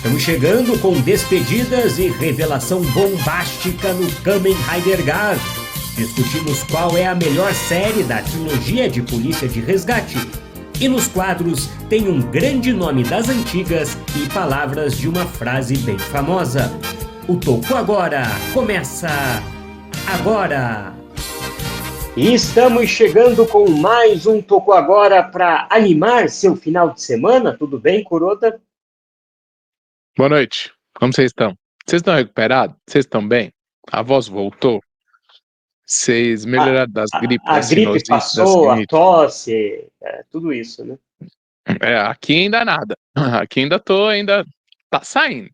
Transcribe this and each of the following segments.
Estamos chegando com despedidas e revelação bombástica no Kamen Rider Gar. Discutimos qual é a melhor série da trilogia de Polícia de Resgate. E nos quadros tem um grande nome das antigas e palavras de uma frase bem famosa. O Toco Agora começa agora! E estamos chegando com mais um Toco Agora para animar seu final de semana. Tudo bem, Kuroda? Boa noite. Como vocês estão? Vocês estão recuperados? Vocês estão bem? A voz voltou? Vocês melhoraram das gripes? A gripe passou, a tosse, tudo isso, né? Aqui ainda nada. Aqui ainda tá saindo.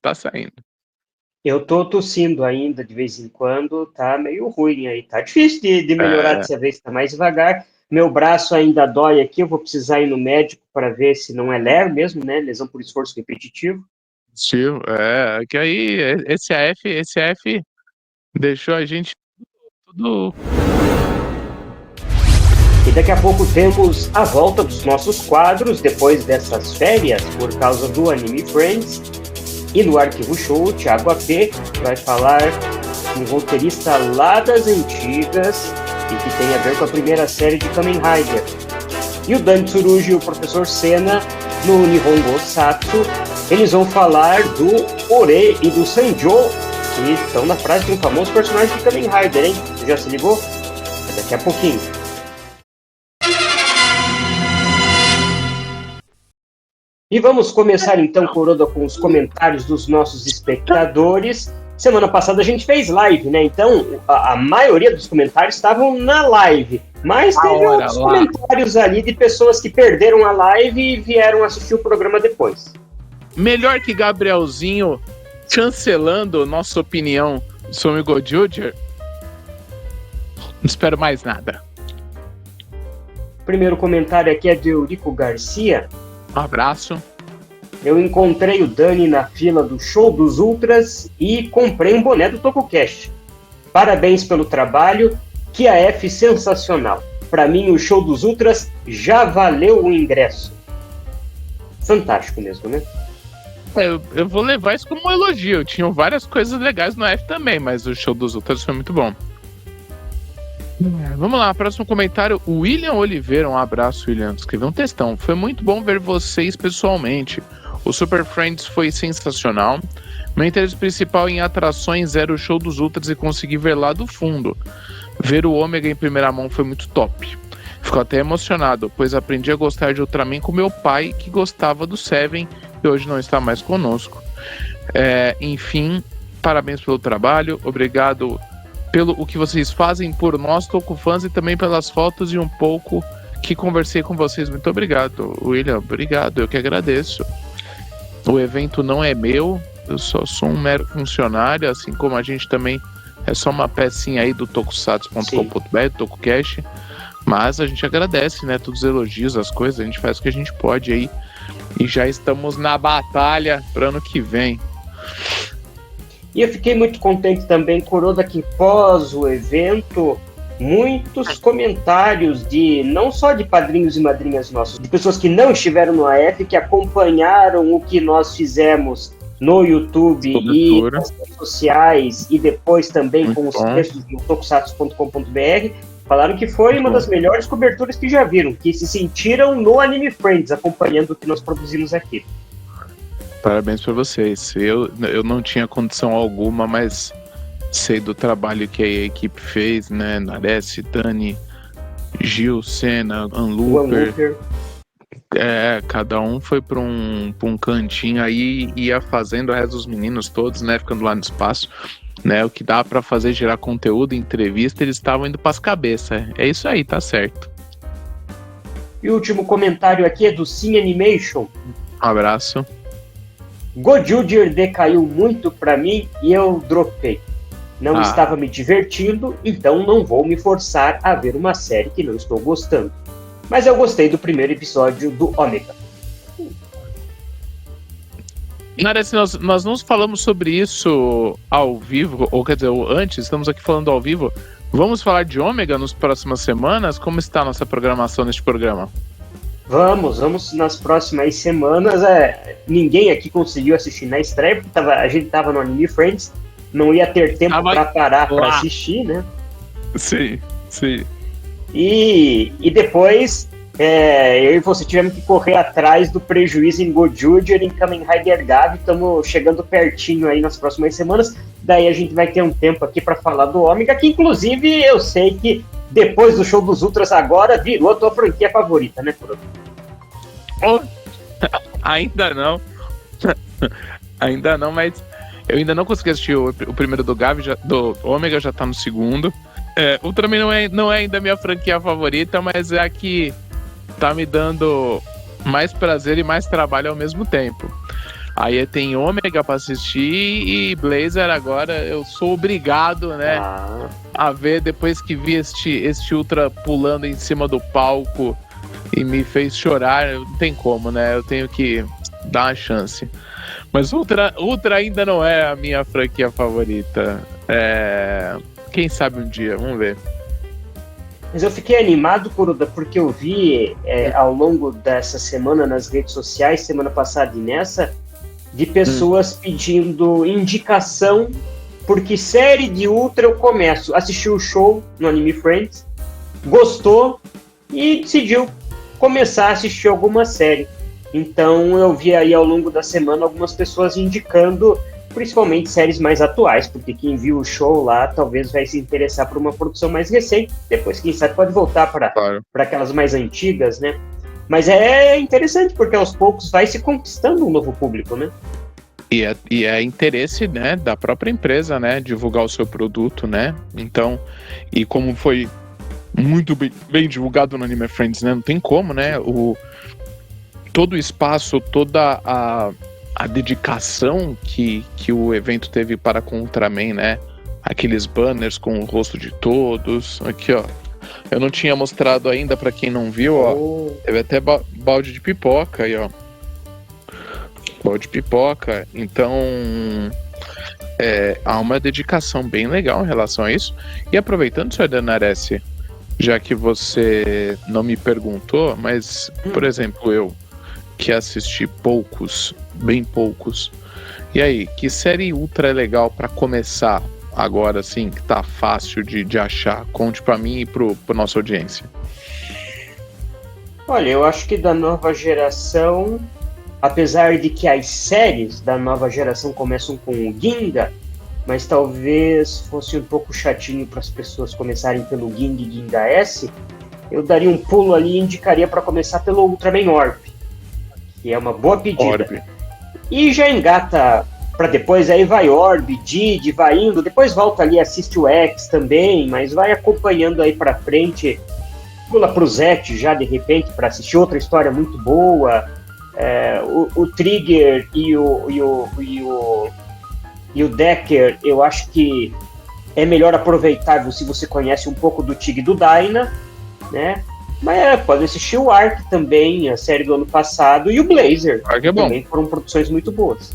Eu tô tossindo ainda de vez em quando, tá meio ruim aí, tá difícil de melhorar dessa vez, tá mais devagar. Meu braço ainda dói aqui, eu vou precisar ir no médico para ver se não é LER mesmo, né? Lesão por esforço repetitivo. Que aí esse AF deixou a gente tudo. E daqui a pouco temos a volta dos nossos quadros depois dessas férias por causa do Anime Friends. E no Arquivo Show, o Thiago AP vai falar um roteirista lá das antigas e que tem a ver com a primeira série de Kamen Rider. E o Dani Tsurugi e o Professor Senna no Nihongo Satsu, eles vão falar do Ore e do Sanjo, que estão na frase de um famoso personagem de Kamen Rider, hein? Você já se ligou? Daqui a pouquinho. E vamos começar então, Kuroda, com os comentários dos nossos espectadores. Semana passada a gente fez live, né? Então, a maioria dos comentários estavam na live. Mas teve outros comentários ali de pessoas que perderam a live e vieram assistir o programa depois. Melhor que Gabrielzinho chancelando nossa opinião sobre Gojuger? Não espero mais nada. O primeiro comentário aqui é de Eurico Garcia. Um abraço. Eu encontrei o Dani na fila do Show dos Ultras e comprei um boné do TokuCast. Parabéns pelo trabalho, que AF sensacional. Para mim, o Show dos Ultras já valeu o ingresso. Fantástico mesmo, né? Eu vou levar isso como um elogio. Tinham várias coisas legais no AF também, mas o Show dos Ultras foi muito bom. Vamos lá, próximo comentário. O William Oliveira, um abraço, William. Escreveu um textão. Foi muito bom ver vocês pessoalmente. O Super Friends foi sensacional. Meu interesse principal em atrações era o Show dos Ultras e conseguir ver lá do fundo. Ver o Ômega em primeira mão foi muito top. Fico até emocionado, pois aprendi a gostar de Ultraman com meu pai, que gostava do Seven e hoje não está mais conosco. Enfim, parabéns pelo trabalho. Obrigado pelo o que vocês fazem por nós, Tokufãs, e também pelas fotos e um pouco que conversei com vocês. Muito obrigado, William. Obrigado, eu que agradeço. O evento não é meu, eu só sou um mero funcionário, assim como a gente também é só uma pecinha aí do tokusatsu.com.br, do TokuCast, mas a gente agradece, né, todos os elogios, as coisas, a gente faz o que a gente pode aí, e já estamos na batalha para ano que vem. E eu fiquei muito contente também, Kuroda, que pós o evento, muitos comentários não só de padrinhos e madrinhas nossos, de pessoas que não estiveram no AF, que acompanharam o que nós fizemos no YouTube e nas redes sociais, e depois também muito com os textos no tokusatsu.com.br, falaram que foi uma das melhores coberturas que já viram, que se sentiram no Anime Friends, acompanhando o que nós produzimos aqui. Parabéns para vocês. Eu não tinha condição alguma, mas sei do trabalho que a equipe fez, né? Nares, Dani, Gil, Senna, Anlooper. Cada um foi para um cantinho aí e ia fazendo o resto dos meninos todos, né? Ficando lá no espaço, né? O que dá para fazer, gerar conteúdo, entrevista, eles estavam indo para as cabeças. É isso aí, tá certo. E o último comentário aqui é do Sim Animation. Um abraço. Gojuger decaiu muito para mim e eu dropei. Não estava me divertindo, então não vou me forçar a ver uma série que não estou gostando. Mas eu gostei do primeiro episódio do Ômega. Nares, nós não falamos sobre isso ao vivo, ou quer dizer, antes, estamos aqui falando ao vivo. Vamos falar de Ômega nas próximas semanas? Como está a nossa programação neste programa? Vamos nas próximas semanas. Ninguém aqui conseguiu assistir na estreia, porque a gente tava no Anime Friends, não ia ter tempo para parar para assistir, né? Sim. E depois, eu e você tivemos que correr atrás do prejuízo em Gojoujou e em Kamen Rider Gavi. Estamos chegando pertinho aí nas próximas semanas. Daí a gente vai ter um tempo aqui para falar do Ômega, que inclusive eu sei que depois do show dos Ultras agora virou a tua franquia favorita, né, Kuro? Ainda não. Ainda não, mas eu ainda não consegui assistir o primeiro do Gavi, do Ômega já tá no segundo. Ultraman não é ainda minha franquia favorita, mas é a que tá me dando mais prazer e mais trabalho ao mesmo tempo. Aí tem Ômega pra assistir e Blazer agora eu sou obrigado, né, a ver depois que vi este Ultra pulando em cima do palco e me fez chorar. Não tem como, né, eu tenho que dar uma chance. Mas Ultra ainda não é a minha franquia favorita. Quem sabe um dia, vamos ver. Mas eu fiquei animado, Kuruda, porque eu vi ao longo dessa semana nas redes sociais, semana passada e nessa, de pessoas pedindo indicação, porque série de Ultra eu começo. Assistiu o show no Anime Friends, gostou e decidiu começar a assistir alguma série. Então eu vi aí ao longo da semana algumas pessoas indicando principalmente séries mais atuais, porque quem viu o show lá talvez vai se interessar por uma produção mais recente, depois quem sabe pode voltar para aquelas mais antigas, né? Mas é interessante, porque aos poucos vai se conquistando um novo público, né? E é interesse, né, da própria empresa, né, divulgar o seu produto, né? Então, e como foi muito bem divulgado no Anime Friends, né? Não tem como, né? Todo o espaço, toda a dedicação que o evento teve para com o Ultraman, né? Aqueles banners com o rosto de todos. Aqui, ó. Eu não tinha mostrado ainda para quem não viu, ó. Teve até balde de pipoca aí, ó. Balde de pipoca. Então, há uma dedicação bem legal em relação a isso. E aproveitando, Sr. Danarese, já que você não me perguntou, mas, por exemplo, eu que assisti bem poucos. E aí, que série ultra é legal pra começar agora, assim, que tá fácil de achar? Conte pra mim e pro nossa audiência. Olha, eu acho que da nova geração, apesar de que as séries da nova geração começam com o Ginga, mas talvez fosse um pouco chatinho para as pessoas começarem pelo Ginga e Ginga S, eu daria um pulo ali e indicaria para começar pelo Ultraman Orb, que é uma boa pedida. Orb. E já engata para depois, aí vai Orb, Didi, vai indo, depois volta ali, assiste o X também, mas vai acompanhando aí para frente, pula pro Zet já de repente para assistir outra história muito boa. O Trigger e o Decker, eu acho que é melhor aproveitar se você conhece um pouco do Tig e do Dyna, né? Mas pode assistir o Ark também, a série do ano passado, e o Blazer. Ark é bom. Também foram produções muito boas.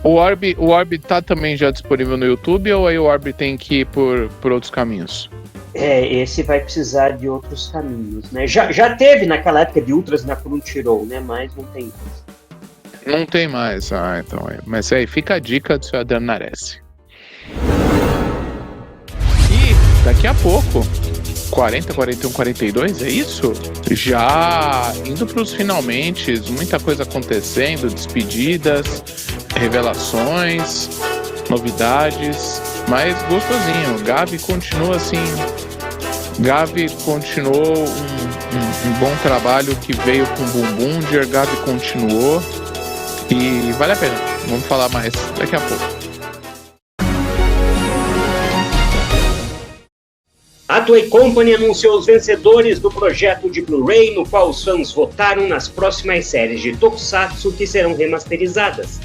O Orb tá também já disponível no YouTube, ou aí o Orb tem que ir por outros caminhos? Esse vai precisar de outros caminhos, né? Já teve naquela época de Ultras na Crunchyroll, né? Mas não tem mais. Não tem mais, então. Mas aí fica a dica do Sr. Danarese. E daqui a pouco, 40, 41, 42, é isso? Já indo pros finalmente, muita coisa acontecendo, despedidas, revelações, novidades, mas gostosinho. Gavi continua assim. Gavi continuou um bom trabalho que veio com o Bumbum. Gavi continuou e vale a pena. Vamos falar mais daqui a pouco. A Toei Company anunciou os vencedores do projeto de Blu-ray, no qual os fãs votaram nas próximas séries de Tokusatsu que serão remasterizadas.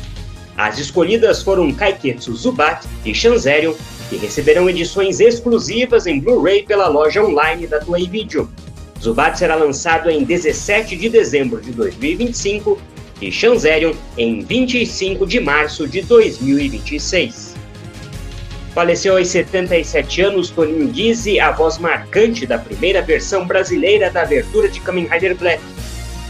As escolhidas foram Kaiketsu Zubat e Shanzerion, que receberão edições exclusivas em Blu-ray pela loja online da Toei Video. Zubat será lançado em 17 de dezembro de 2025 e Shanzerion em 25 de março de 2026. Faleceu aos 77 anos Toninho Gizzi, a voz marcante da primeira versão brasileira da abertura de Kamen Rider Black.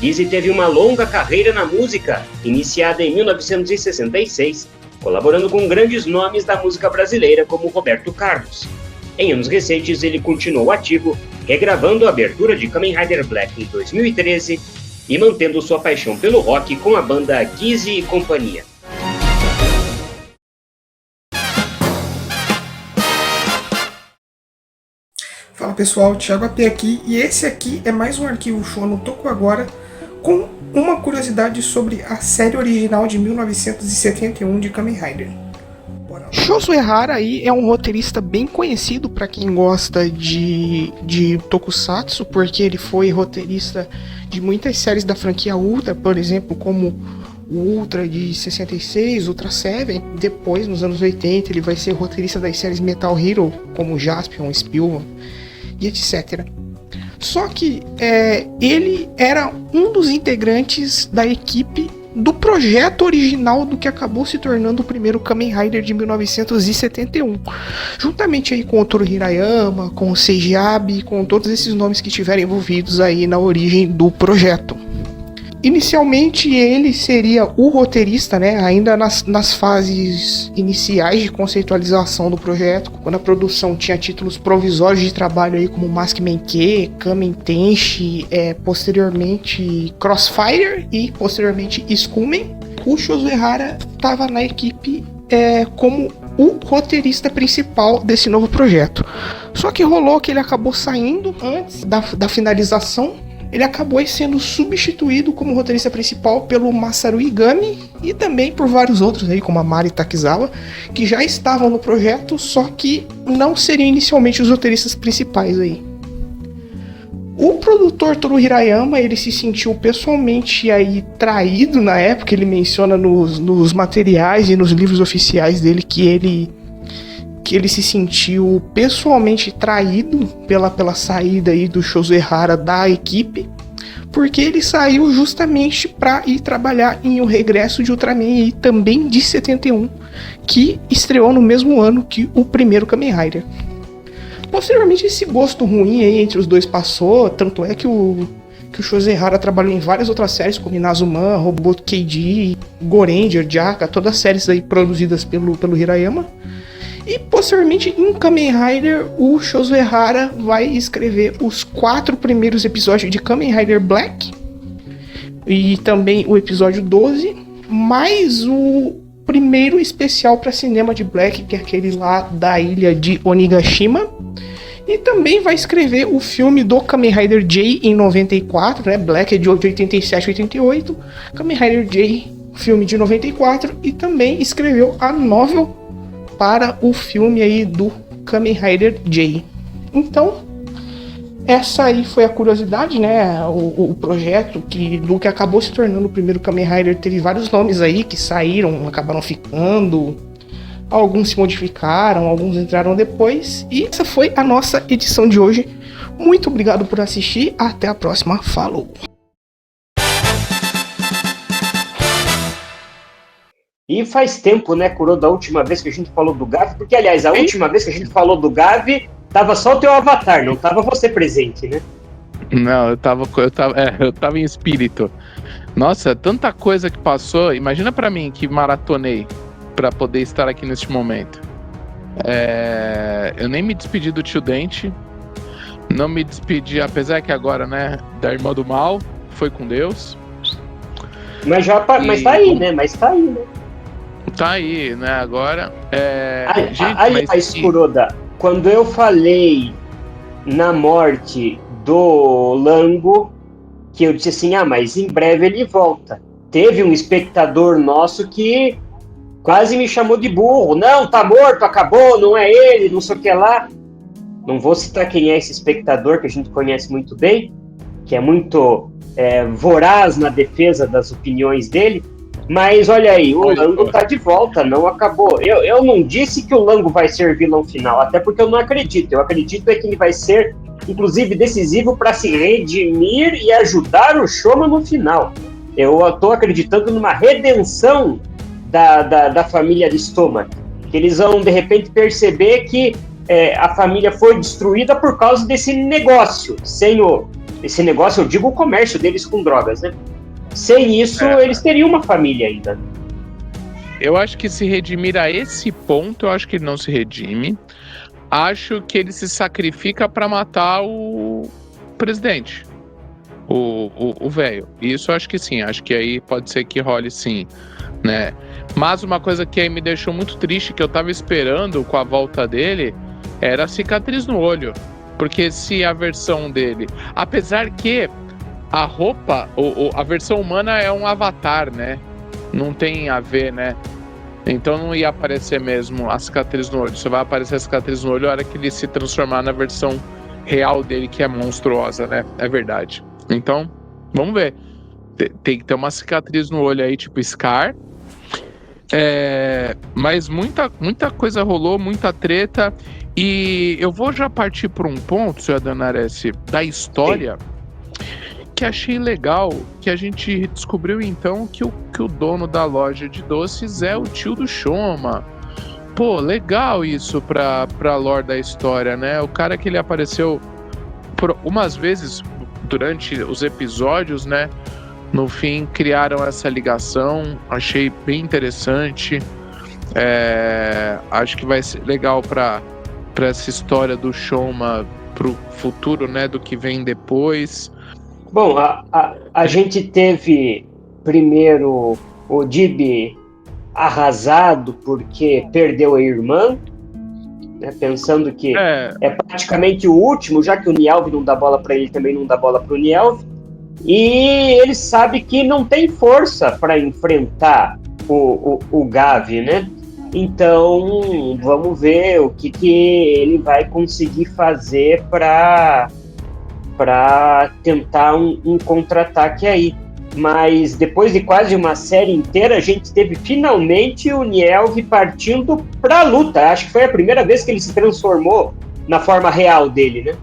Gizzi teve uma longa carreira na música, iniciada em 1966, colaborando com grandes nomes da música brasileira como Roberto Carlos. Em anos recentes, ele continuou ativo, regravando a abertura de Kamen Rider Black em 2013 e mantendo sua paixão pelo rock com a banda Gizzi e Companhia. Fala pessoal, Thiago AP aqui, e esse aqui é mais um arquivo show no Toco Agora com uma curiosidade sobre a série original de 1971 de Kamen Rider. Shozo Ehara aí é um roteirista bem conhecido para quem gosta de Tokusatsu, porque ele foi roteirista de muitas séries da franquia Ultra, por exemplo, como o Ultra de 66, Ultra 7. Depois, nos anos 80, ele vai ser roteirista das séries Metal Hero, como Jaspion, Spillman e etc. Só que ele era um dos integrantes da equipe do projeto original do que acabou se tornando o primeiro Kamen Rider de 1971. Juntamente aí com o Toru Hirayama, com o Seiji Abe, com todos esses nomes que estiveram envolvidos aí na origem do projeto. Inicialmente ele seria o roteirista, né, ainda nas fases iniciais de conceitualização do projeto, quando a produção tinha títulos provisórios de trabalho aí como Maskman Q, Kamen Tenchi, posteriormente Crossfire e posteriormente Skullman. O Shozo Ehara estava na equipe como o roteirista principal desse novo projeto. Só que rolou que ele acabou saindo antes da finalização. Ele acabou sendo substituído como roteirista principal pelo Masaru Igami e também por vários outros aí, como a Mari Takizawa, que já estavam no projeto, só que não seriam inicialmente os roteiristas principais aí. O produtor Toru Hirayama, ele se sentiu pessoalmente aí traído na época. Ele menciona nos materiais e nos livros oficiais dele que ele se sentiu pessoalmente traído pela saída aí do Shozo Ehara da equipe, porque ele saiu justamente para ir trabalhar em O Regresso de Ultraman, aí, também de 71, que estreou no mesmo ano que o primeiro Kamen Rider. Posteriormente esse gosto ruim aí entre os dois passou, tanto é que o Shozo Ehara trabalhou em várias outras séries, como Inazuma, Robot KD, Goranger, Jaka, todas as séries aí produzidas pelo Hirayama. E posteriormente em Kamen Rider, o Shozo Ehara vai escrever os 4 primeiros episódios de Kamen Rider Black e também o episódio 12, mais o primeiro especial para cinema de Black, que é aquele lá da ilha de Onigashima. E também vai escrever o filme do Kamen Rider J em 94, né? Black é de 87 e 88, Kamen Rider J, filme de 94, e também escreveu a novel para o filme aí do Kamen Rider J. Então, essa aí foi a curiosidade, né? O projeto do que acabou se tornando o primeiro Kamen Rider teve vários nomes aí que saíram, acabaram ficando. Alguns se modificaram, alguns entraram depois. E essa foi a nossa edição de hoje. Muito obrigado por assistir. Até a próxima. Falou! E faz tempo, né, Kuro, da última vez que a gente falou do Gavi, porque, aliás, a última vez que a gente falou do Gavi, tava só o teu avatar, não tava você presente, né? Não, eu tava em espírito. Nossa, tanta coisa que passou. Imagina pra mim que maratonei pra poder estar aqui neste momento. Eu nem me despedi do Tio Dente, não me despedi, apesar que agora, né, da Irmã do Mal, foi com Deus. Mas tá aí, né? Tá aí, né, agora. Aliás, Kuroda, quando eu falei na morte do Lango, que eu disse assim, mas em breve ele volta. Teve um espectador nosso que quase me chamou de burro. Não, tá morto, acabou, não é ele, não sei o que lá. Não vou citar quem é esse espectador, que a gente conhece muito bem, que é muito voraz na defesa das opiniões dele. Mas olha aí, o Lango tá de volta, não acabou. Eu não disse que o Lango vai ser vilão final, até porque eu não acredito. Eu acredito que ele vai ser, inclusive, decisivo para se redimir e ajudar o Shoma no final. Eu tô acreditando numa redenção da família Aristomach. Que eles vão, de repente, perceber que a família foi destruída por causa desse negócio. Esse negócio, eu digo o comércio deles com drogas, né? Sem isso, eles teriam uma família ainda. Eu acho que se redimir a esse ponto, eu acho que ele não se redime. Acho que ele se sacrifica para matar o presidente, o velho. Isso eu acho que sim, acho que aí pode ser que role sim, né? Mas uma coisa que aí me deixou muito triste, que eu tava esperando com a volta dele, era a cicatriz no olho. Porque se a versão dele... Apesar que a roupa, a versão humana é um avatar, né? Não tem a ver, né? Então não ia aparecer mesmo a cicatriz no olho. Só vai aparecer a cicatriz no olho na hora que ele se transformar na versão real dele, que é monstruosa, né? É verdade. Então, vamos ver. Tem que ter uma cicatriz no olho aí, tipo Scar. Mas muita coisa rolou, muita treta. E eu vou já partir por um ponto, senhor Adanares, da história, que achei legal, que a gente descobriu então que o dono da loja de doces é o tio do Shoma. Pô, legal isso pra lore da história, né? O cara que ele apareceu por umas vezes durante os episódios, né? No fim, criaram essa ligação, achei bem interessante. Acho que vai ser legal para essa história do Shoma pro futuro, né? Do que vem depois. Bom, a gente teve primeiro o Dib arrasado porque perdeu a irmã, né, pensando que é praticamente o último, já que o Nielv não dá bola para ele, também não dá bola para o Nielv. E ele sabe que não tem força para enfrentar o Gavi, né? Então, vamos ver o que ele vai conseguir fazer para tentar um contra-ataque aí. Mas depois de quase uma série inteira, a gente teve finalmente o Nielv partindo para a luta. Acho que foi a primeira vez que ele se transformou na forma real dele, né?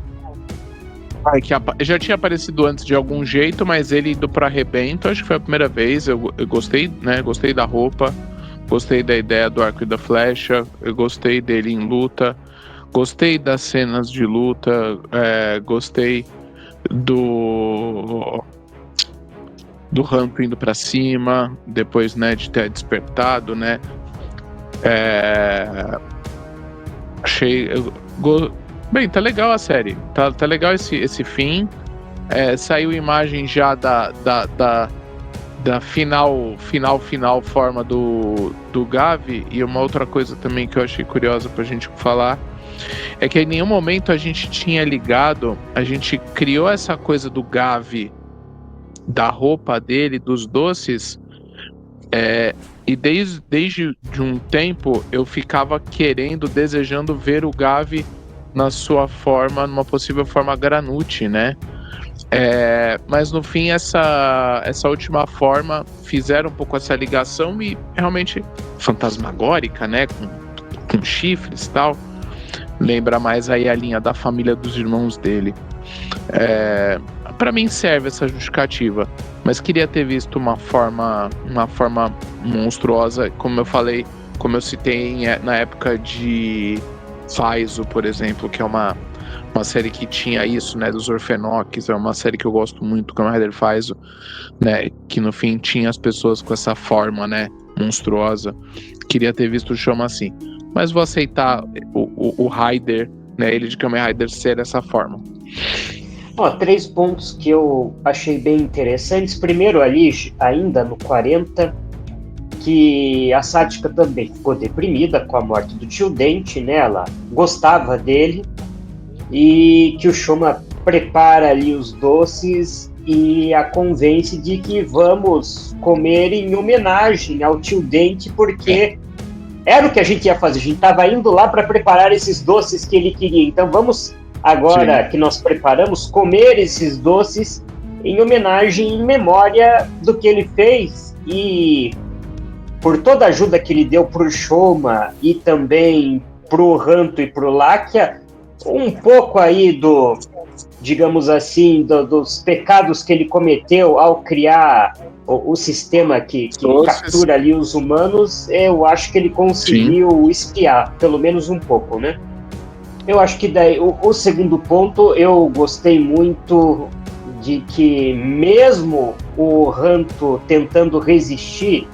Já tinha aparecido antes de algum jeito, mas ele indo para arrebento, acho que foi a primeira vez. Eu gostei, né? Gostei da roupa, gostei da ideia do arco e da flecha, eu gostei dele em luta, gostei das cenas de luta, gostei do rampo indo pra cima, depois, né, de ter despertado, né, bem, tá legal a série, tá legal esse fim, saiu imagem já da final forma do Gavi, e uma outra coisa também que eu achei curiosa pra gente falar, é que em nenhum momento a gente tinha ligado, a gente criou essa coisa do Gavi, da roupa dele, dos doces, e desde um tempo eu ficava desejando ver o Gavi na sua forma, numa possível forma Granuti, né? Mas no fim essa última forma fizeram um pouco essa ligação e realmente fantasmagórica, né? Com chifres e tal. Lembra mais aí a linha da família dos irmãos dele. Para mim serve essa justificativa, mas queria ter visto uma forma monstruosa, como eu falei, como eu citei na época de Faizo, por exemplo, que é uma série que tinha isso, né, dos Orphenochs, é uma série que eu gosto muito, Kamen Rider Faizo, né, que no fim tinha as pessoas com essa forma, né, monstruosa. Queria ter visto o Shoma assim, mas vou aceitar o Rider, né, ele de Kamen Rider ser dessa forma. 3 pontos que eu achei bem interessantes. Primeiro ali, ainda no 40, que a Sática também ficou deprimida com a morte do tio Dente, né? Ela gostava dele, e que o Shoma prepara ali os doces e a convence de que vamos comer em homenagem ao tio Dente, porque era o que a gente ia fazer, a gente estava indo lá para preparar esses doces que ele queria, então vamos agora, sim, que nós preparamos, comer esses doces em homenagem, em memória do que ele fez, e por toda a ajuda que ele deu pro Shoma e também pro Ranto e pro Lakia, um pouco aí digamos assim, dos pecados que ele cometeu ao criar o sistema que captura ali os humanos, eu acho que ele conseguiu espiar, pelo menos um pouco, né? Eu acho que daí, o segundo ponto, eu gostei muito de que mesmo o Hanto tentando resistir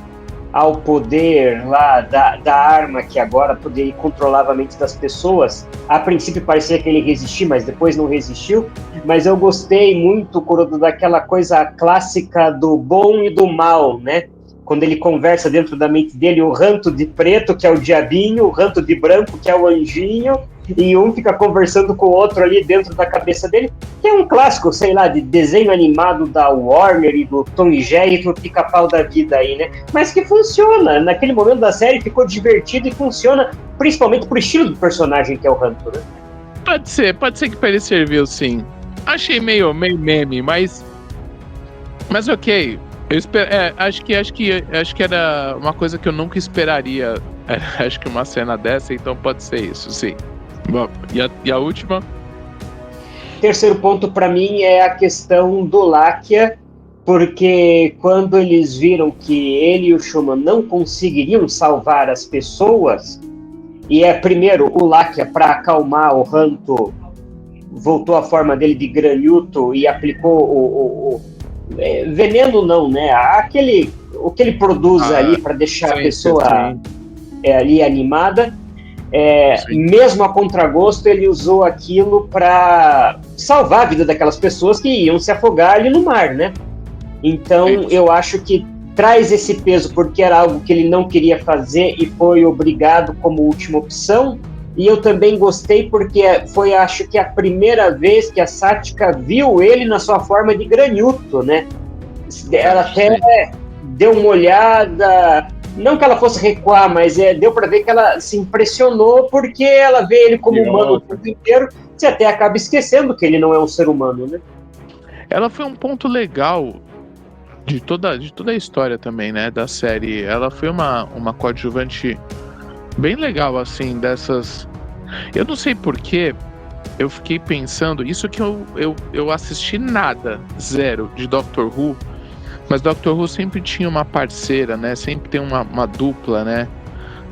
ao poder lá da arma que agora poderia controlar a mente das pessoas, a princípio parecia que ele resistiu, mas depois não resistiu, mas eu gostei muito, Kuroda, daquela coisa clássica do bom e do mal, né? Quando ele conversa dentro da mente dele, o Hanto de preto, que é o diabinho, o Hanto de branco, que é o anjinho, e um fica conversando com o outro ali dentro da cabeça dele, que é um clássico, sei lá, de desenho animado da Warner e do Tom e Jerry, do Pica-Pau da vida aí, né? Mas que funciona, naquele momento da série ficou divertido e funciona, principalmente pro estilo do personagem que é o Hanto, né? Pode ser que pra ele serviu, sim. Achei meio meme, mas ok. Eu acho que era uma coisa que eu nunca esperaria. Acho que uma cena dessa, então pode ser isso, sim. Bom, e a última? Terceiro ponto para mim é a questão do Lakia, porque quando eles viram que ele e o Schumann não conseguiriam salvar as pessoas, e primeiro o Lakia, para acalmar o Hanto, voltou à forma dele de granhuto e aplicou o veneno não, né? O que ele produz ali para deixar a pessoa ali animada. Mesmo a contragosto, ele usou aquilo para salvar a vida daquelas pessoas que iam se afogar ali no mar, né? Então, eu acho que traz esse peso, porque era algo que ele não queria fazer e foi obrigado como última opção. E eu também gostei porque foi, acho que, a primeira vez que a Sática viu ele na sua forma de granhuto, né? Ela até deu uma olhada, não que ela fosse recuar, mas deu para ver que ela se impressionou porque ela vê ele como humano o tempo inteiro, você até acaba esquecendo que ele não é um ser humano, né? Ela foi um ponto legal de toda a história também, né, da série. Ela foi uma coadjuvante bem legal, assim, dessas... Eu não sei porquê, eu fiquei pensando, isso que eu assisti nada, zero, de Doctor Who, mas Doctor Who sempre tinha uma parceira, né, sempre tem uma dupla, né,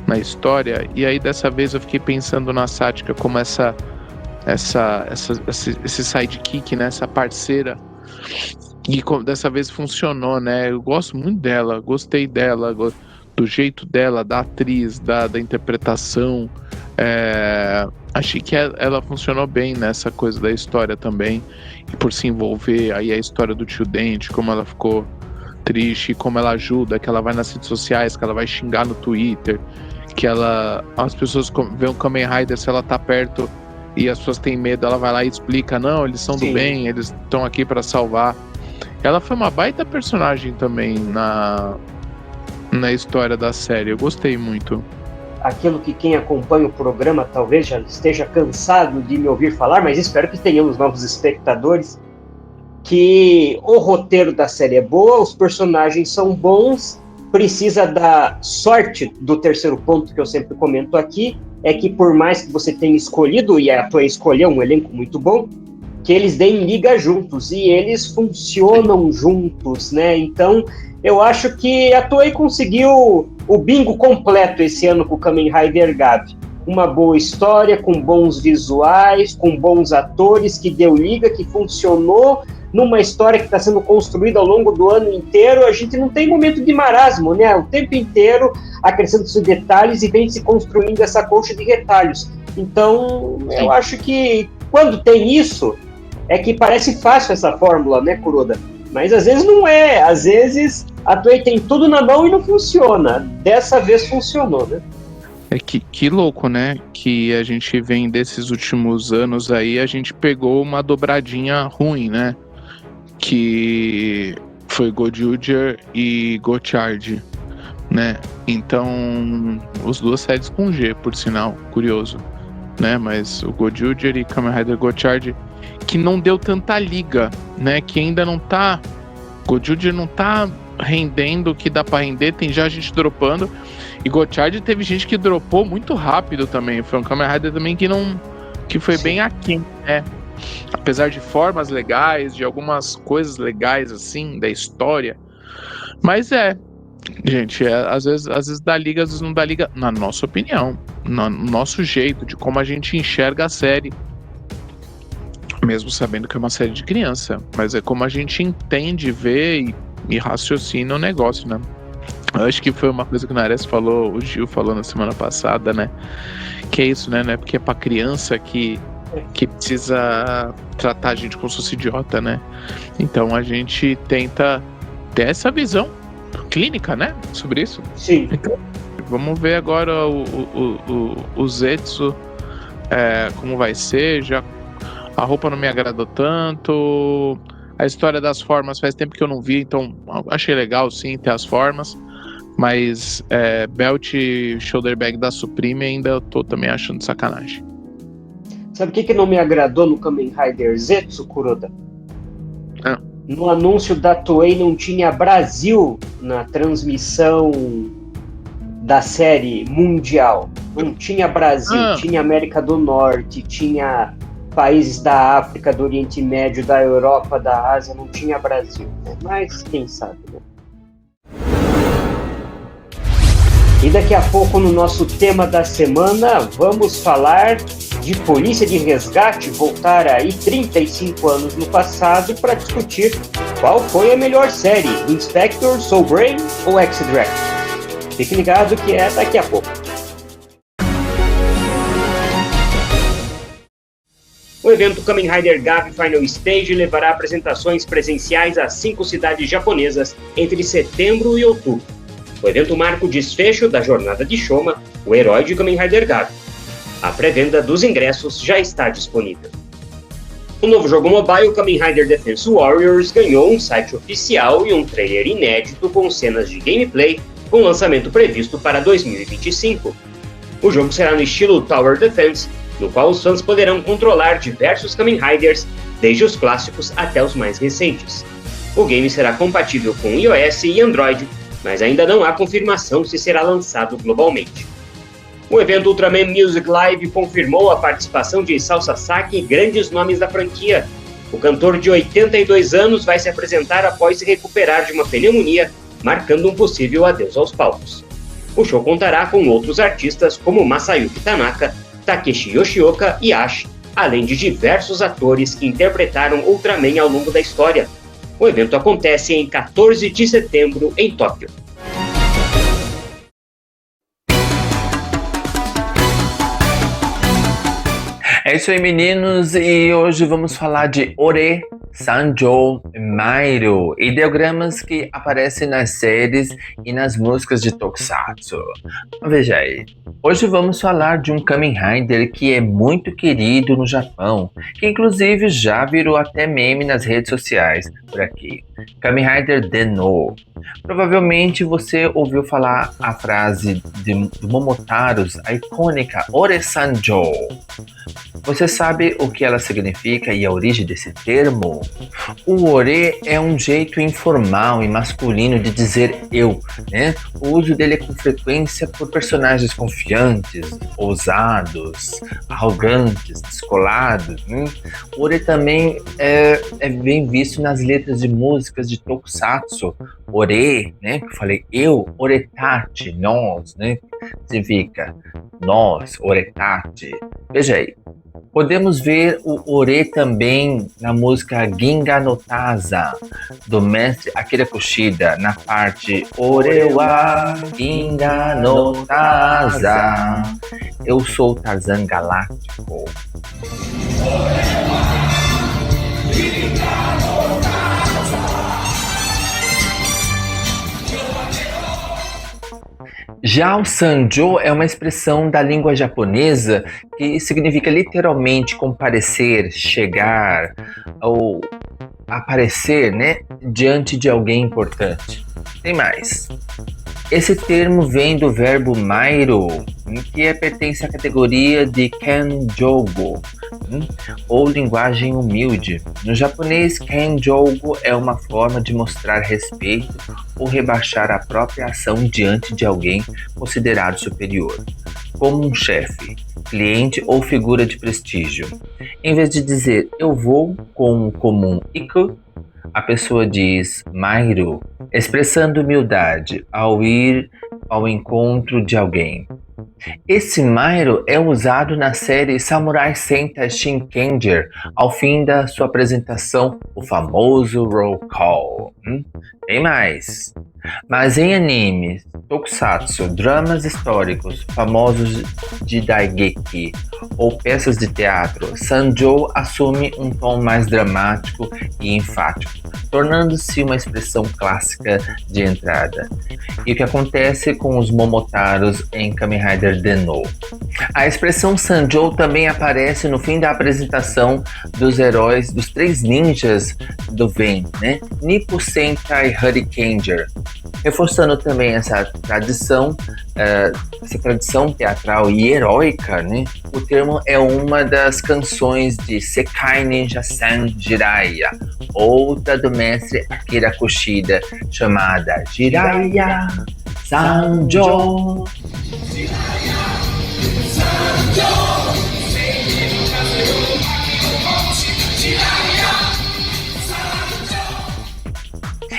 na história, e aí dessa vez eu fiquei pensando na Sática como esse sidekick, né, essa parceira, e dessa vez funcionou, né, eu gosto muito dela, gostei dela, do jeito dela, da atriz, da interpretação. Achei que ela funcionou bem nessa coisa da história também, e por se envolver aí a história do Tio Dente, como ela ficou triste, como ela ajuda, que ela vai nas redes sociais, que ela vai xingar no Twitter, que as pessoas veem o Kamen Rider, se ela tá perto e as pessoas têm medo, ela vai lá e explica, não, eles são do bem, eles estão aqui para salvar. Ela foi uma baita personagem também na história da série, eu gostei muito. Aquilo que quem acompanha o programa talvez já esteja cansado de me ouvir falar, mas espero que tenhamos novos espectadores, que o roteiro da série é boa, os personagens são bons, precisa da sorte do terceiro ponto que eu sempre comento aqui, é que por mais que você tenha escolhido, e a Toei escolheu um elenco muito bom, que eles deem liga juntos, e eles funcionam juntos, né? Então, eu acho que a Toei conseguiu o bingo completo esse ano com o Kamen Rider Gabi. Uma boa história, com bons visuais, com bons atores, que deu liga, que funcionou, numa história que está sendo construída ao longo do ano inteiro. A gente não tem momento de marasmo, né? O tempo inteiro acrescenta-se detalhes e vem se construindo essa colcha de retalhos. Então, eu acho que quando tem isso, é que parece fácil essa fórmula, né, Kuroda? Mas às vezes não é, às vezes a Toei tem tudo na mão e não funciona. Dessa vez funcionou, né? Que louco, né? Que a gente vem desses últimos anos aí, a gente pegou uma dobradinha ruim, né? Que foi Gojuger e Gotchard, né? Então, os duas séries com G, por sinal, curioso, né? Mas o Gojuger e Kamen Rider Gotchard, que não deu tanta liga, né? Que ainda não tá... Gojuger não tá rendendo o que dá pra render, tem já gente dropando, e Gotchard teve gente que dropou muito rápido também, foi um Kamen Rider também que foi bem aquém, né? apesar de formas legais, de algumas coisas legais assim da história. Mas gente, às vezes dá liga, às vezes não dá liga, na nossa opinião, no nosso jeito, de como a gente enxerga a série. Mesmo sabendo que é uma série de criança, mas é como a gente entende, vê e raciocina o negócio, né? Eu acho que foi uma coisa que o Nares falou, o Gil falou na semana passada, né? Que é isso, né? Porque é pra criança que precisa tratar a gente como se fosse idiota, né? Então a gente tenta ter essa visão clínica, né? Sobre isso. Sim. Então, vamos ver agora o Zetsu, como vai ser. Já a roupa não me agradou tanto. A história das formas faz tempo que eu não vi, então achei legal sim ter as formas. Mas belt e shoulder bag da Supreme ainda eu tô também achando sacanagem. Sabe o que não me agradou no Kamen Rider Zetsu, Kuroda? No anúncio da Toei não tinha Brasil na transmissão da série mundial. Não tinha Brasil, tinha América do Norte, tinha países da África, do Oriente Médio, da Europa, da Ásia, não tinha Brasil. Mas quem sabe, né? E daqui a pouco, no nosso tema da semana, vamos falar de Polícia de Resgate, voltar aí 35 anos no passado para discutir qual foi a melhor série, Inspector, Soul Brain ou X-Draft. Fique ligado que é daqui a pouco. O evento Kamen Rider Gabi Final Stage levará apresentações presenciais a 5 cidades japonesas entre setembro e outubro. O evento marca o desfecho da jornada de Shoma, o herói de Kamen Rider Gabi. A pré-venda dos ingressos já está disponível. O novo jogo mobile Kamen Rider Defense Warriors ganhou um site oficial e um trailer inédito com cenas de gameplay, com lançamento previsto para 2025. O jogo será no estilo Tower Defense, no qual os fãs poderão controlar diversos Kamen Riders, desde os clássicos até os mais recentes. O game será compatível com iOS e Android, mas ainda não há confirmação se será lançado globalmente. O evento Ultraman Music Live confirmou a participação de Isao Sasaki e grandes nomes da franquia. O cantor de 82 anos vai se apresentar após se recuperar de uma pneumonia, marcando um possível adeus aos palcos. O show contará com outros artistas como Masayuki Tanaka, Takeshi Yoshioka e Ash, além de diversos atores que interpretaram Ultraman ao longo da história. O evento acontece em 14 de setembro em Tóquio. É isso aí, meninos, e hoje vamos falar de Ore, Sanjo, Mairo, ideogramas que aparecem nas séries e nas músicas de Tokusatsu. Veja aí, hoje vamos falar de um Kamen Rider que é muito querido no Japão, que inclusive já virou até meme nas redes sociais por aqui. Kamen Rider Den-O. Provavelmente você ouviu falar a frase do Momotaros, a icônica Ore Sanjo. Você sabe o que ela significa e a origem desse termo? O ore é um jeito informal e masculino de dizer eu, né? O uso dele é com frequência por personagens confiantes, ousados, arrogantes, descolados. Né? O ore também é bem visto nas letras de músicas de Tokusatsu. Ore, né? Que eu falei eu, oretachi, nós, né? Significa nós, oretachi. Veja aí. Podemos ver o ore também na música Ginga no Taza, do mestre Akira Kushida, na parte Ore wa Ginga no Taza. Eu sou o Tarzan Galáctico. Já o Sanjo é uma expressão da língua japonesa que significa literalmente comparecer, chegar ou aparecer, né, diante de alguém importante. Tem mais. Esse termo vem do verbo mairo, que pertence à categoria de kenjogo, ou linguagem humilde. No japonês, kenjogo é uma forma de mostrar respeito ou rebaixar a própria ação diante de alguém considerado superior. como um chefe, cliente ou figura de prestígio. Em vez de dizer eu vou com o comum iku, a pessoa diz Mairo, expressando humildade ao ir ao encontro de alguém. Esse Mairo é usado na série Samurai Sentai Shinkenger, ao fim da sua apresentação, o famoso roll call. Tem mais. Mas em animes, tokusatsu, dramas históricos, famosos de Daigeki ou peças de teatro, Sanjou assume um tom mais dramático e enfático, tornando-se uma expressão clássica de entrada. E o que acontece com os Momotaros em Kamen Rider Den-O? A expressão Sanjou também aparece no fim da apresentação dos heróis dos 3 ninjas do Ven, né? Nippo Sentai Hurrikenger, reforçando também essa tradição teatral e heróica, né? O termo é uma das canções de Sekai Ninja San Jiraiya, outra do mestre Akira Kushida, chamada Jiraiya Sanjou.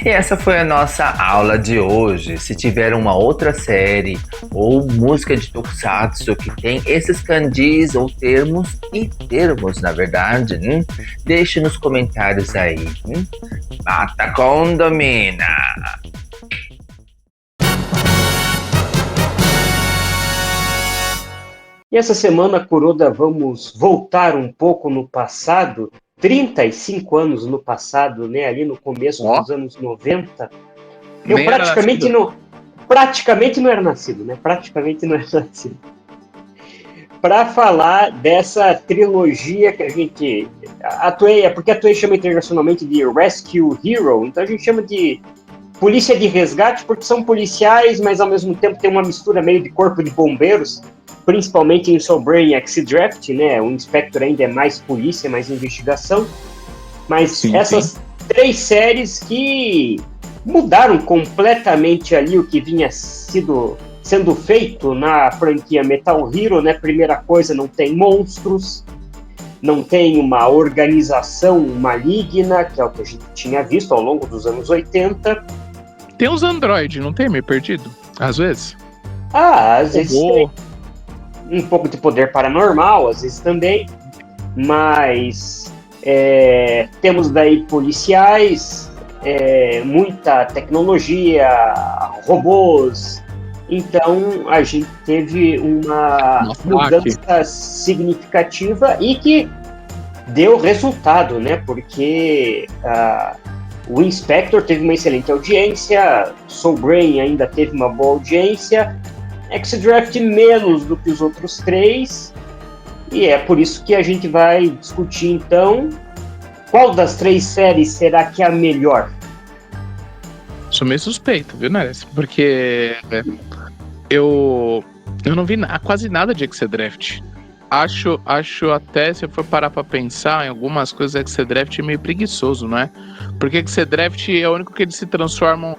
E essa foi a nossa aula de hoje. Se tiver uma outra série ou música de tokusatsu que tem esses kanjis ou termos, na verdade, deixe nos comentários aí. Bata com domina! E essa semana, Kuroda, vamos voltar um pouco no passado, 35 anos no passado, né? Ali no começo dos anos 90. Eu praticamente não era nascido, né? Praticamente não era nascido. Para falar dessa trilogia que a gente... porque a Toei chama internacionalmente de Rescue Hero, então a gente chama de polícia de resgate, porque são policiais, mas ao mesmo tempo tem uma mistura meio de corpo de bombeiros, principalmente em Soul Brain e X-Draft, né? O Inspector ainda é mais polícia, mais investigação. Mas essas 3 séries que mudaram completamente ali o que vinha sendo feito na franquia Metal Hero, né? Primeira coisa, não tem monstros, não tem uma organização maligna, que é o que a gente tinha visto ao longo dos anos 80. Tem os androides, não tem meio perdido? Às vezes. Às vezes tem um pouco de poder paranormal, às vezes também, mas temos daí policiais, muita tecnologia, robôs, então a gente teve uma mudança significativa e que deu resultado, né? Porque o Inspector teve uma excelente audiência, Soul Brain ainda teve uma boa audiência, X-Draft menos do que os outros 3, e é por isso que a gente vai discutir, então, qual das 3 séries será que é a melhor? Sou meio suspeito, viu, Neres? Porque eu não vi quase nada de X-Draft. Acho até, se eu for parar pra pensar em algumas coisas, X-Draft é meio preguiçoso, não é? Porque X-Draft é o único que eles se transformam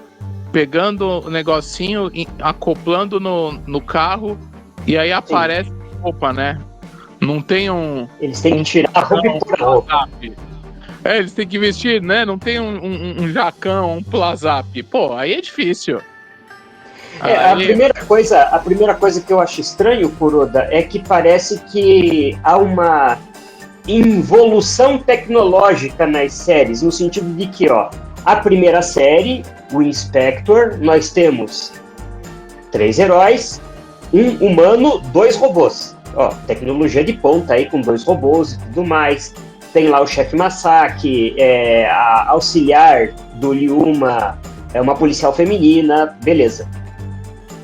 pegando o negocinho, acoplando no carro, e aí aparece roupa, né? Não tem um... Eles têm que tirar a roupa e pôr a roupa. Eles têm que vestir, né? Não tem um jacão, um plazap. Pô, aí é difícil. A primeira coisa que eu acho estranho, Kuroda, é que parece que há uma involução tecnológica nas séries, no sentido de que, a primeira série, o Inspector, nós temos 3 heróis, 1 humano, 2 robôs. Tecnologia de ponta aí com 2 robôs e tudo mais. Tem lá o chefe Masaki, a auxiliar do Lyuma, uma policial feminina, beleza.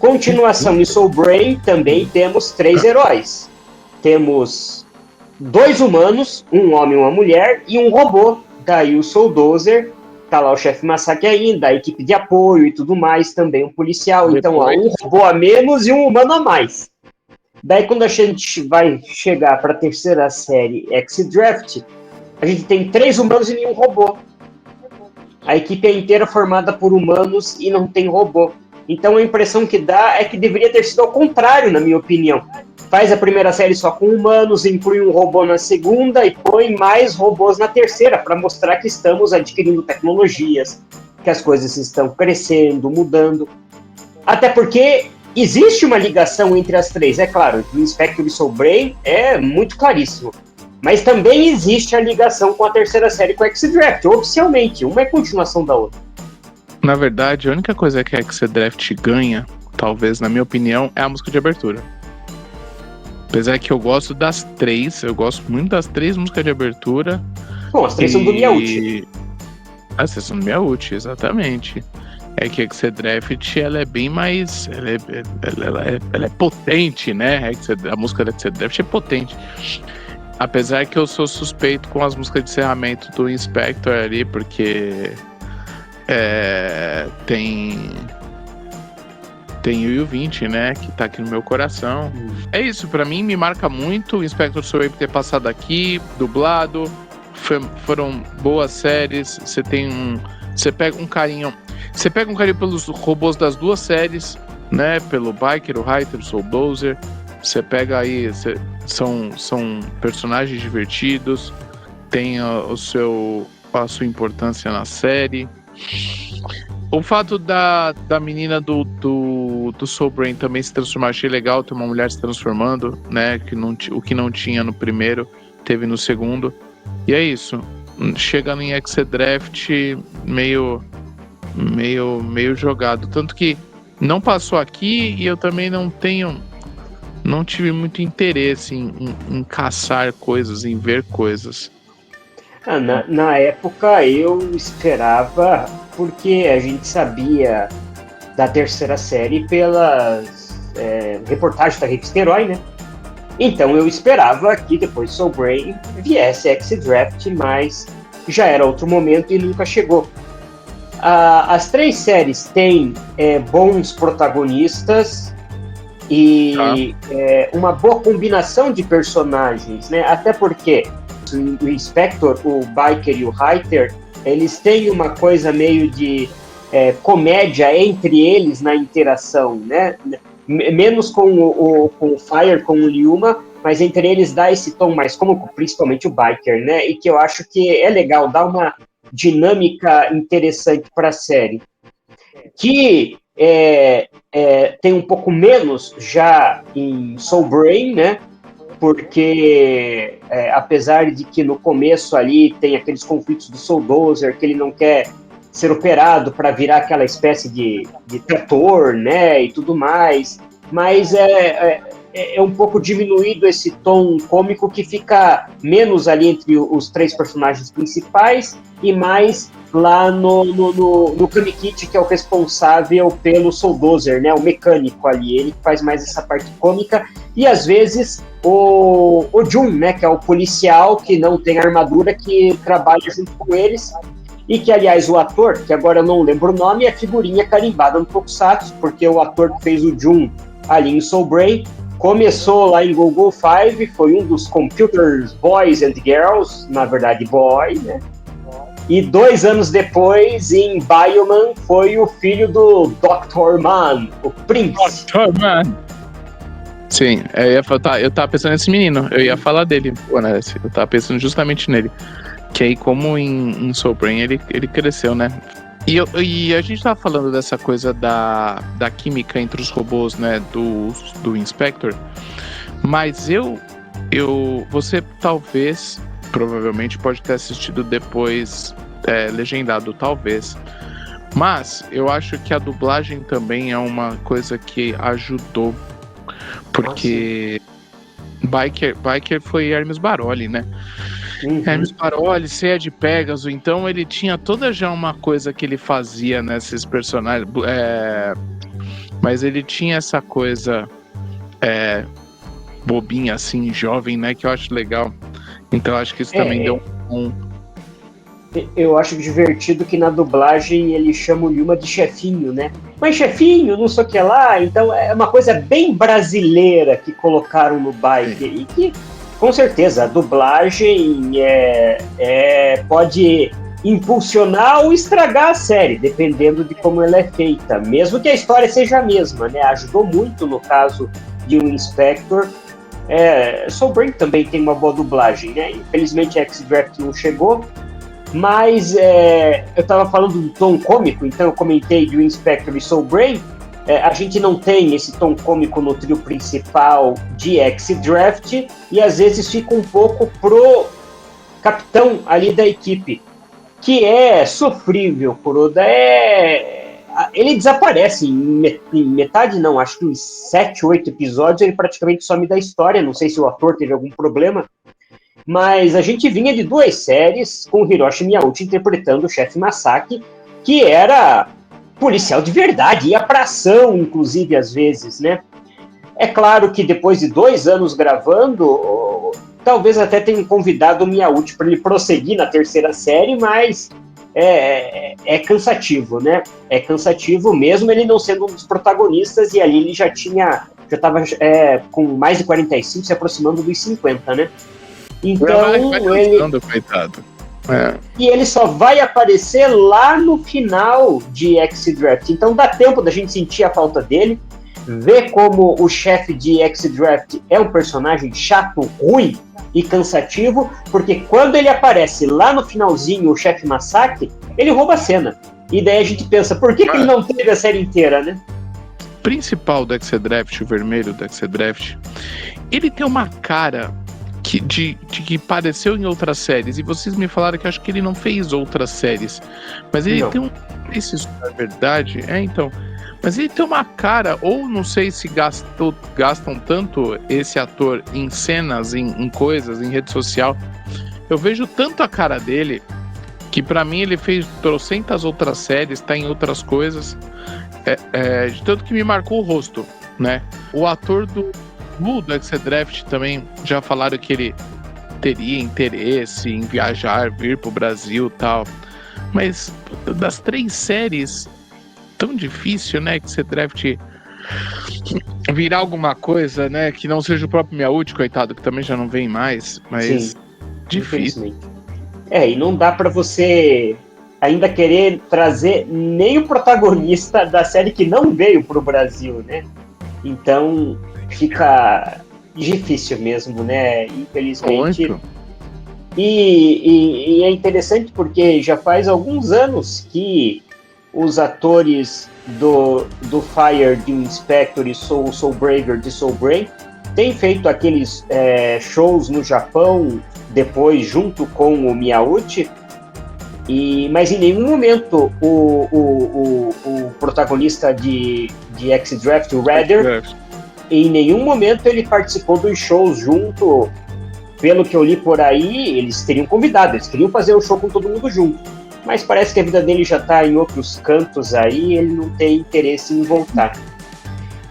Continuação em Soul Brain, também temos 3 heróis. Temos 2 humanos, 1 homem e 1 mulher, e 1 robô. Daí o Soul Dozer, tá lá o chefe Masaki ainda, a equipe de apoio e tudo mais, também um policial. Então, 1 robô a menos e 1 humano a mais. Daí, quando a gente vai chegar para a terceira série, X-Draft, a gente tem 3 humanos e nenhum robô. A equipe é inteira formada por humanos e não tem robô. Então, a impressão que dá é que deveria ter sido ao contrário, na minha opinião. faz a primeira série só com humanos, inclui um robô na segunda e põe mais robôs na terceira, para mostrar que estamos adquirindo tecnologias, que as coisas estão crescendo, mudando. Até porque existe uma ligação entre as três, é claro, o Inspector e Soul Brain é muito claríssimo. Mas também existe a ligação com a terceira série, com X-Draft, oficialmente, uma é continuação da outra. Na verdade, a única coisa que a X-Draft ganha, talvez, na minha opinião, é a música de abertura. Apesar que eu gosto das três, eu gosto muito das três músicas de abertura. Bom, as três são do Miyauchi. As três são do Miyauchi, exatamente. É que a X-Draft, ela é bem mais... Ela é potente, né? A música da X-Draft é potente. Apesar que eu sou suspeito com as músicas de encerramento do Inspector ali, porque... Tem o U20, né, que tá aqui no meu coração. É isso, pra mim me marca muito o Inspector Soul ter passado aqui, dublado. Foram boas séries. Você pega um carinho pelos robôs das duas séries, né, pelo Biker, o Hyter, o Soul Dozer. Você pega aí, são personagens divertidos, tem a sua importância na série. O fato da menina do Soul Brain também se transformar, achei legal, ter uma mulher se transformando, né? O que não tinha no primeiro, teve no segundo. E é isso. Chegando em X-Draft meio jogado. Tanto que não passou aqui e eu também não tive muito interesse em caçar coisas, em ver coisas. Na época eu esperava, porque a gente sabia da terceira série pelas reportagens da revista Herói, né? Então eu esperava que depois Soul Brain viesse X-Draft, mas já era outro momento e nunca chegou. As três séries têm bons protagonistas e uma boa combinação de personagens, né? Até porque o Inspector, o Biker e o Hyter, eles têm uma coisa meio de comédia entre eles na interação, né? Menos com o Fire, com o Lyuma, mas entre eles dá esse tom mais cômico, principalmente o Biker, né? E que eu acho que é legal, dá uma dinâmica interessante para a série. Que tem um pouco menos já em Soul Brain, né? Porque apesar de que no começo ali tem aqueles conflitos do Soul Dozer, que ele não quer ser operado para virar aquela espécie de trator, né, e tudo mais, mas é um pouco diminuído esse tom cômico que fica menos ali entre os três personagens principais e mais lá no Kamikiti, que é o responsável pelo Soul Dozer, né, o mecânico ali, ele faz mais essa parte cômica, e às vezes o Jun, né, que é o policial que não tem armadura, que trabalha junto com eles, e que, aliás, o ator, que agora eu não lembro o nome, é figurinha carimbada no Tokusatsu, porque o ator que fez o Jun ali em Soul Brain começou lá em Go-Go 5, foi um dos Computers Boys and Girls, na verdade boy, né? E 2 anos depois, em Bioman, foi o filho do Dr. Man, o Prince. Dr. Man! Sim, eu tava pensando nesse menino, eu ia falar dele, né? Eu tava pensando justamente nele. Que aí, como em Soul Brain, ele cresceu, né? E a gente tava falando dessa coisa da química entre os robôs, né? Do Inspector. Mas você talvez, provavelmente, pode ter assistido depois legendado, talvez. Mas eu acho que a dublagem também é uma coisa que ajudou. Porque Biker foi Hermes Baroli, né? Uhum. Hermes Baroli, Ceia de Pegasus, então ele tinha toda já uma coisa que ele fazia nesses personagens, mas ele tinha essa coisa bobinha assim, jovem, né, que eu acho legal. Então eu acho que isso também deu um... Eu acho divertido que na dublagem ele chama o Lyuma de chefinho, né? Mas chefinho, não sei o que lá, então é uma coisa bem brasileira que colocaram no Biker e que com certeza, a dublagem pode impulsionar ou estragar a série, dependendo de como ela é feita, mesmo que a história seja a mesma, né? Ajudou muito no caso de um Inspector Soul Brain também tem uma boa dublagem, né? Infelizmente X-Draft não chegou, mas eu estava falando do tom cômico, então eu comentei de Inspector e Soul Brain. A gente não tem esse tom cômico no trio principal de X-Draft e às vezes fica um pouco pro capitão ali da equipe, que é sofrível, Kuroda. Ele desaparece em metade, não, acho que em 7, 8 episódios ele praticamente some da história. Não sei se o ator teve algum problema, mas a gente vinha de 2 séries com o Hiroshi Miyauchi interpretando o chefe Masaki, que era policial de verdade, ia pra ação, inclusive, às vezes, né? É claro que depois de 2 anos gravando, talvez até tenham convidado o Miyauchi para ele prosseguir na 3ª série, mas é cansativo, né? É cansativo mesmo ele não sendo um dos protagonistas, e ali ele já estava com mais de 45, se aproximando dos 50, né? Então, coitado. E ele só vai aparecer lá no final de X-Draft. Então dá tempo da gente sentir a falta dele, ver como o chefe de X-Draft é um personagem chato, ruim e cansativo, porque quando ele aparece lá no finalzinho, o chefe Masaki, ele rouba a cena. E daí a gente pensa, por que ele não teve a série inteira, né? O principal do X-Draft, o vermelho do X-Draft, ele tem uma cara de que apareceu em outras séries, e vocês me falaram que acho que ele não fez outras séries, mas ele tem não sei se isso é verdade, então, mas ele tem uma cara, ou não sei se gastam tanto esse ator em cenas, em coisas, em rede social. Eu vejo tanto a cara dele, que pra mim ele fez trocentas outras séries, tá em outras coisas, de tanto que me marcou o rosto, né? O ator do X-Draft também já falaram que ele teria interesse em viajar, vir pro Brasil e tal. Mas das 3 séries, tão difícil, né? X-Draft virar alguma coisa, né? Que não seja o próprio Miyauchi, coitado, que também já não vem mais. Mas sim, difícil. E não dá pra você ainda querer trazer nem o protagonista da série que não veio pro Brasil, né? Então fica difícil mesmo, né? Infelizmente. Muito. E é interessante porque já faz alguns anos que os atores do Fire, de Inspector e Soul Braver de Soul Brain têm feito aqueles shows no Japão depois junto com o Miyauchi, mas em nenhum momento o protagonista de X-Draft, o Redder, em nenhum momento ele participou dos shows junto. Pelo que eu li por aí, eles teriam convidado, eles queriam fazer o show com todo mundo junto. Mas parece que a vida dele já está em outros cantos aí, ele não tem interesse em voltar.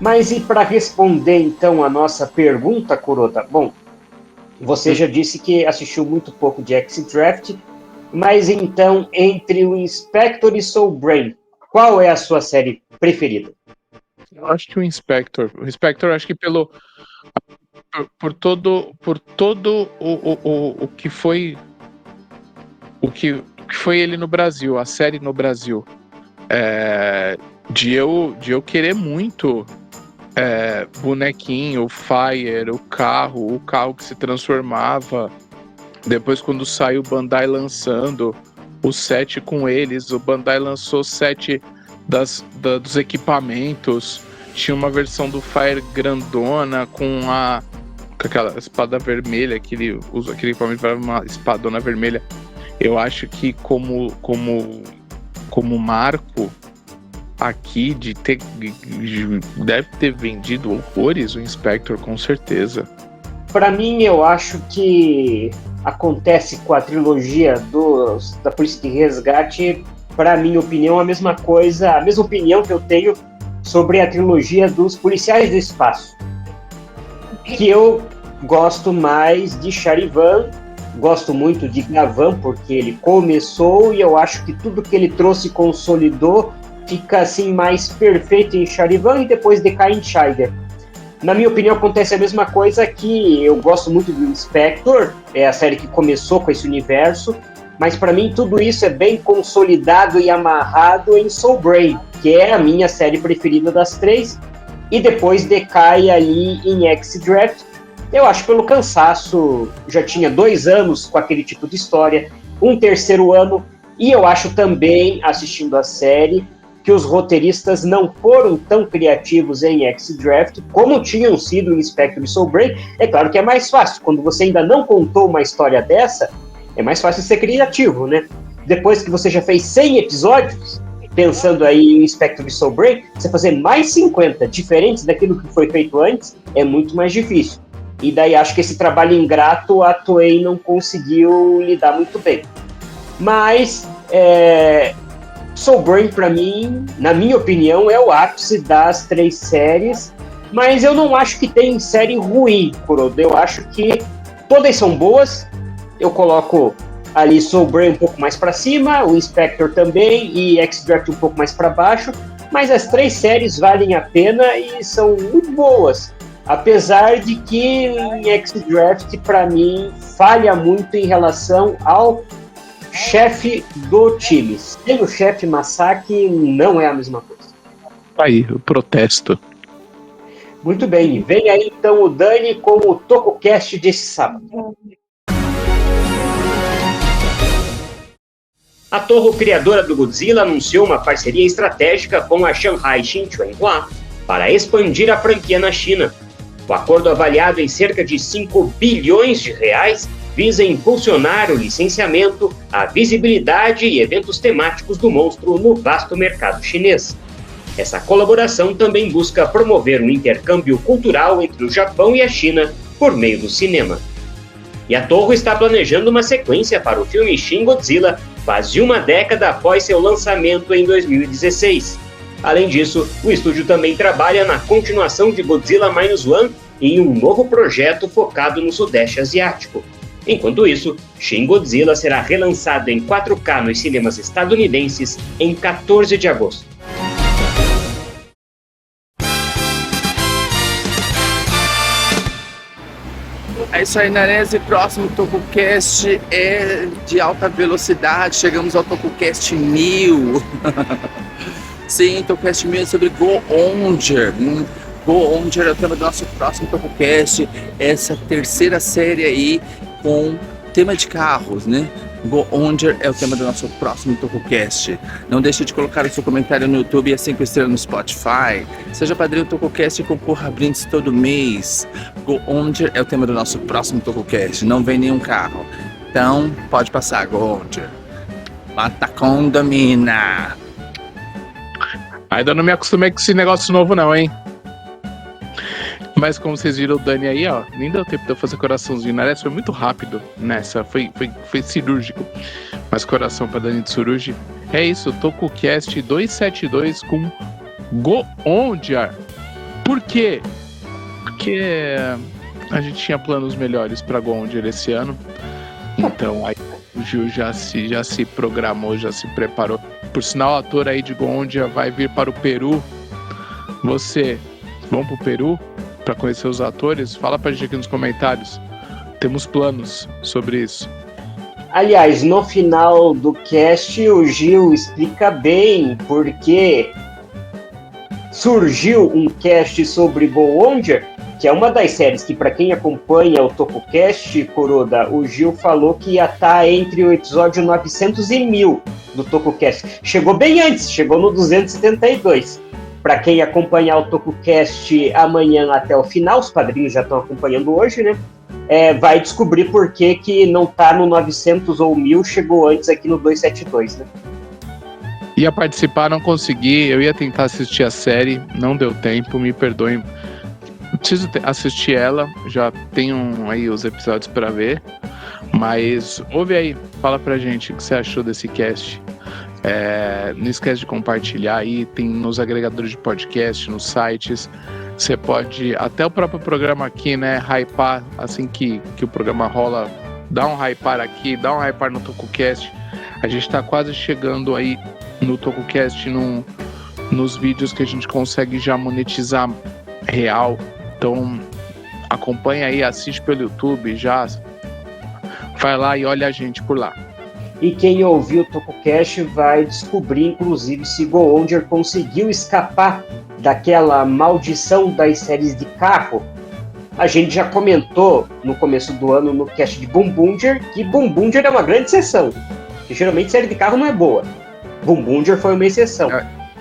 Mas e para responder então a nossa pergunta, Kuroda? Bom, você já disse que assistiu muito pouco de X-Draft, mas então, entre o Inspector e Soul Brain, qual é a sua série preferida? Eu acho que o Inspector. O Inspector, acho que por todo o que foi ele no Brasil, a série no Brasil, de eu querer muito bonequinho, o Fire, o carro que se transformava. Depois, quando saiu o Bandai lançando o set com eles, o Bandai lançou o set dos equipamentos. Tinha uma versão do Fire grandona com aquela espada vermelha, aquele equipamento para uma espadona vermelha. Eu acho que como marco aqui deve ter vendido horrores o Inspector, com certeza. Para mim, eu acho que acontece com a trilogia da Polícia de Resgate, para minha opinião, a mesma coisa, a mesma opinião que eu tenho sobre a trilogia dos Policiais do Espaço. Que eu gosto mais de Charivan, gosto muito de Gavan, porque ele começou e eu acho que tudo que ele trouxe e consolidou fica assim mais perfeito em Charivan e depois decai em Scheider. Na minha opinião, acontece a mesma coisa, que eu gosto muito do Inspector, é a série que começou com esse universo, mas para mim tudo isso é bem consolidado e amarrado em Soul Brain, que é a minha série preferida das 3, e depois decai ali em X-Draft, Eu acho pelo cansaço, já tinha 2 anos com aquele tipo de história, um terceiro ano, e eu acho também, assistindo a série, que os roteiristas não foram tão criativos em X-Draft como tinham sido em Spectre e Soul Brain. É claro que é mais fácil, quando você ainda não contou uma história dessa, é mais fácil ser criativo, né? Depois que você já fez 100 episódios, pensando aí em Spectre e Soul Brain, você fazer mais 50 diferentes daquilo que foi feito antes, é muito mais difícil. E daí acho que esse trabalho ingrato a Toei não conseguiu lidar muito bem. Mas Soul Brain, para mim, na minha opinião, é o ápice das 3 séries, mas eu não acho que tem série ruim, Kuroda. Eu acho que todas são boas. Eu coloco ali Soul Brain um pouco mais para cima, o Inspector também e X-Draft um pouco mais para baixo, mas as 3 séries valem a pena e são muito boas. Apesar de que em X-Draft, para mim, falha muito em relação ao chefe do time. Sem o chefe Masaki, não é a mesma coisa. Aí, o protesto. Muito bem, vem aí então o Dani com o TokuCast desse sábado. A Toho, criadora do Godzilla, anunciou uma parceria estratégica com a Shanghai Xinchuanhua para expandir a franquia na China. O acordo, avaliado em cerca de 5 bilhões de reais, visa impulsionar o licenciamento, a visibilidade e eventos temáticos do monstro no vasto mercado chinês. Essa colaboração também busca promover um intercâmbio cultural entre o Japão e a China por meio do cinema. E a Toho está planejando uma sequência para o filme Shin Godzilla quase uma década após seu lançamento em 2016. Além disso, o estúdio também trabalha na continuação de Godzilla Minus One e em um novo projeto focado no Sudeste Asiático. Enquanto isso, Shin Godzilla será relançado em 4K nos cinemas estadunidenses em 14 de agosto. É isso aí, Nanese. Próximo TokuCast é de alta velocidade. Chegamos ao TokuCast 1000. Sim, TokuCast 1000 é sobre Go Onger. Go Onger é o tema do nosso próximo TokuCast. Essa terceira série aí com tema de carros, né? Go Onger é o tema do nosso próximo TokuCast. Não deixe de colocar o seu comentário no YouTube e as 5 estrelas no Spotify. Seja padrinho do TokuCast e concorra a brindes todo mês. Go Onger é o tema do nosso próximo TokuCast. Não vem nenhum carro. Então, pode passar, Go Onger. Mata condomina. Ainda não me acostumei com esse negócio novo não, hein? Mas como vocês viram o Dani aí, ó, nem deu tempo de eu fazer coraçãozinho. Na verdade, foi muito rápido nessa, foi cirúrgico. Mas coração pra Dani de Suruji. É isso, TokuCast 272 com Go Onger. Por quê? Porque a gente tinha planos melhores pra Go Onger esse ano. Então aí o Gil já se programou, já se preparou. Por sinal, o ator aí de Go Onger vai vir para o Peru. Vão pro Peru para conhecer os atores? Fala pra gente aqui nos comentários. Temos planos sobre isso. Aliás, no final do cast, o Gil explica bem porque surgiu um cast sobre Go Onger, que é uma das séries que, para quem acompanha o TokuCast, Kuroda, o Gil falou que ia estar entre o episódio 900 e 1000 do TokuCast. Chegou bem antes, chegou no 272. Para quem acompanhar o TokuCast amanhã até o final, os padrinhos já estão acompanhando hoje, né? Vai descobrir por que não tá no 900 ou 1000, chegou antes aqui no 272, né? Ia participar, não consegui. Eu ia tentar assistir a série, não deu tempo, me perdoem. Preciso assistir ela, já tenho aí os episódios para ver. Mas ouve aí, fala pra gente o que você achou desse cast. Não esquece de compartilhar aí, tem nos agregadores de podcast, nos sites. Você pode, até o próprio programa aqui, né, hypar assim que o programa rola, dá um hypar aqui, dá um hypar no TokuCast. A gente tá quase chegando aí no TokuCast nos vídeos que a gente consegue já monetizar real. Então acompanha aí, assiste pelo YouTube, já vai lá e olha a gente por lá. E quem ouviu o TokuCast vai descobrir, inclusive, se Go Onger conseguiu escapar daquela maldição das séries de carro A gente já comentou no começo do ano no cast de Boom Boonger que Boom Boonger é uma grande exceção, que geralmente série de carro não é boa. Boom Boonger foi uma exceção.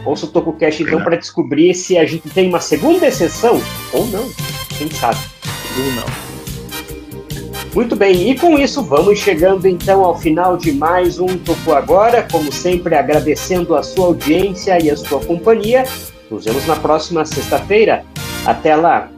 Ouça o TokuCast então para descobrir se a gente tem uma segunda exceção ou não, quem sabe. Ou não. Muito bem, e com isso vamos chegando então ao final de mais um Toku Agora, como sempre agradecendo a sua audiência e a sua companhia. Nos vemos na próxima sexta-feira. Até lá!